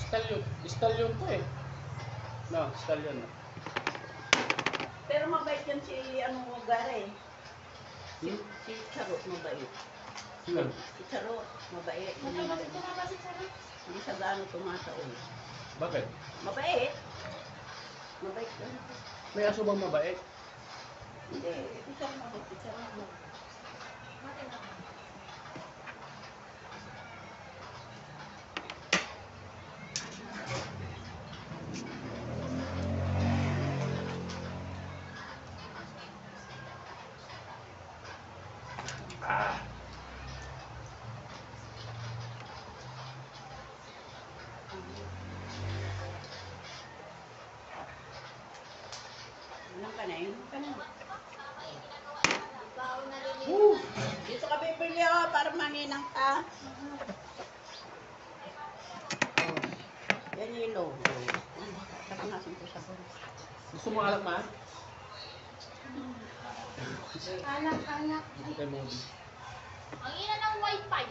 Stallion to eh. No, stallion na. Pero mabait yan si anong lugar eh. Hmm? Si Charot mabait. Sino? Si Charot mabait. Hindi sa gaano tumataon. Bakit? Mabait. Mabait yan. May aso bang mabait? Hindi. Si Charot mabait. Si Charot mabait. Ah. Ilang ka na yun? Ka na. Woo! Dito ka bibili oh, para manginang ka. Yan yelo. Tapangasin ko sa bowl. Gusto mo alak ma? Anak. Dito kay Modi. Ang ina ng wifi.